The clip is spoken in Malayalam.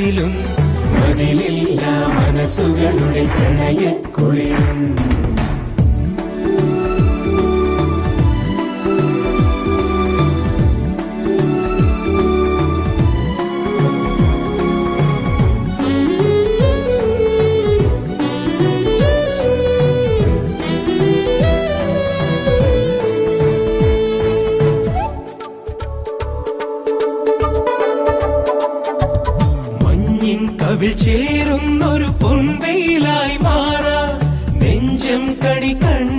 അതിലും മതിലില്ല മനസ്സുകളുടെ പ്രണയക്കുളിരും. കവിൾ ചേരുന്നൊരു പൊൻവെയിലായി മാറാ നെഞ്ചം കണി കണ്ണ